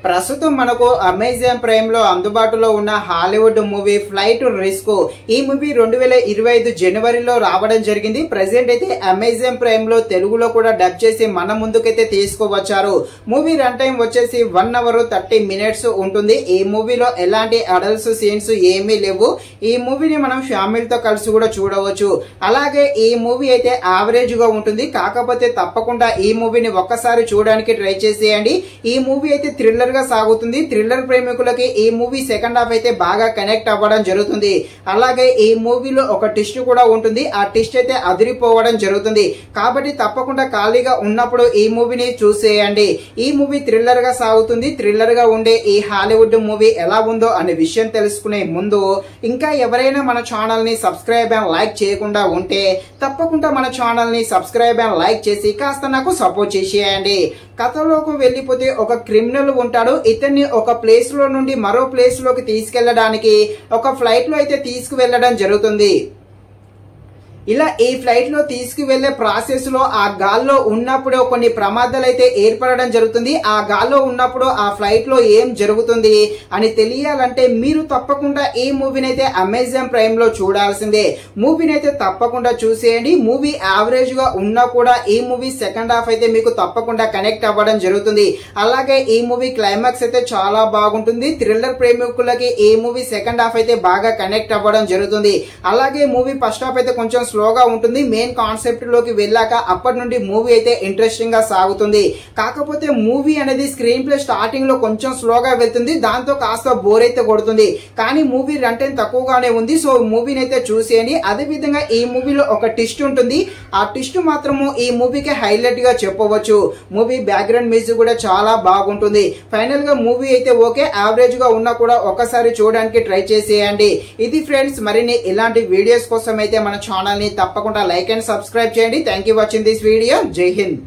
ప్రస్తుతం మనకు Amazon prime లో అందుబాటులో ఉన్న హాలీవుడ్ మూవీ ఫ్లైట్ రిస్క్. ఈ మూవీ 2025 జనవరిలో రావడం జరిగింది. ప్రెసెంట్ అయితే అమెజాన్ ప్రైమ్ లో తెలుగులో కూడా డబ్ చేసి మన ముందుకైతే తీసుకువచ్చారు. మూవీ రన్ టైం వచ్చేసి 1 అవర్ 30 మినిట్స్ ఉంటుంది. ఈ మూవీలో ఎలాంటి అడల్ట్స్ సీన్స్ ఏమీ లేవు. ఈ మూవీని మనం ఫ్యామిలీతో కలిసి కూడా చూడవచ్చు. అలాగే ఈ మూవీ అయితే యావరేజ్ గా ఉంటుంది. కాకపోతే తప్పకుండా ఈ మూవీని ఒక్కసారి చూడడానికి ట్రై చేసేయండి. ఈ మూవీ అయితే థ్రిల్లర్ గా సాగుతుంది. థ్రిల్లర్ ప్రేమికులకి ఈ మూవీ సెకండ్ హాఫ్ అయితే బాగా కనెక్ట్ అవ్వడం జరుగుతుంది. అలాగే ఈ మూవీలో ఒక ట్విస్ట్ కూడా ఉంటుంది. ఆ ట్విస్ట్ అయితే అదిరిపోవడం జరుగుతుంది. కాబట్టి తప్పకుండా ఖాళీగా ఉన్నప్పుడు ఈ మూవీని చూసేయండి. ఈ మూవీ థ్రిల్లర్ గా సాగుతుంది. థ్రిల్లర్ గా ఉండే ఈ హాలీవుడ్ మూవీ ఎలా ఉందో అనే విషయం తెలుసుకునే ముందు ఇంకా ఎవరైనా మన ఛానల్ ని సబ్స్క్రైబ్ అండ్ లైక్ చేయకుండా ఉంటే తప్పకుండా మన ఛానల్ ని సబ్స్క్రైబ్ అండ్ లైక్ చేసి కాస్త నాకు సపోర్ట్ చేసేయండి. కథలోకి వెళ్లిపోతే ఒక క్రిమినల్ ఉంటాడు. ఇతన్ని ఒక ప్లేస్ లో నుండి మరో ప్లేస్ లోకి తీసుకెళ్లడానికి ఒక ఫ్లైట్ లో అయితే తీసుకువెళ్లడం జరుగుతుంది. ఇలా ఈ ఫ్లైట్ లో తీసుకువెళ్లే ప్రాసెస్ లో ఆ గాల్లో ఉన్నప్పుడు కొన్ని ప్రమాదాలు అయితే ఏర్పడడం జరుగుతుంది. ఆ గాల్లో ఉన్నప్పుడు ఆ ఫ్లైట్ లో ఏం జరుగుతుంది అని తెలియాలంటే మీరు తప్పకుండా ఈ మూవీని అయితే అమెజాన్ ప్రైమ్ లో చూడాల్సిందే. మూవీని అయితే తప్పకుండా చూసేయండి. మూవీ యావరేజ్ గా ఉన్నా కూడా ఈ మూవీ సెకండ్ హాఫ్ అయితే మీకు తప్పకుండా కనెక్ట్ అవ్వడం జరుగుతుంది. అలాగే ఈ మూవీ క్లైమాక్స్ అయితే చాలా బాగుంటుంది. థ్రిల్లర్ ప్రేమికులకి ఈ మూవీ సెకండ్ హాఫ్ అయితే బాగా కనెక్ట్ అవ్వడం జరుగుతుంది. అలాగే మూవీ ఫస్ట్ హాఫ్ అయితే కొంచెం స్లోగా ఉంటుంది. మెయిన్ కాన్సెప్ట్ లోకి వెళ్ళాక అప్పటి నుండి మూవీ అయితే ఇంట్రెస్టింగ్ గా సాగుతుంది. కాకపోతే మూవీ అనేది స్క్రీన్ ప్లే స్టార్టింగ్ లో కొంచెం స్లోగా వెళ్తుంది. దాంతో కాస్త బోర్ అయితే కొడుతుంది. కానీ మూవీ రన్ టైం తక్కువగానే ఉంది. సో మూవీని అయితే చూసేయండి. అదే విధంగా ఈ మూవీలో ఒక ట్విస్ట్ ఉంటుంది. ఆ ట్విస్ట్ మాత్రము ఈ మూవీకి హైలైట్ గా చెప్పవచ్చు. మూవీ బ్యాక్గ్రౌండ్ మ్యూజిక్ కూడా చాలా బాగుంటుంది. ఫైనల్ గా మూవీ అయితే ఓకే, యావరేజ్ గా ఉన్నా కూడా ఒకసారి చూడడానికి ట్రై చేసేయండి. ఇది ఫ్రెండ్స్, మరిన్ని ఇలాంటి వీడియోస్ కోసం అయితే మన ఛానల్ ని తప్పకుండా లైక్ అండ్ సబ్స్క్రైబ్ చేయండి. Thank you watching this video. జై హింద్.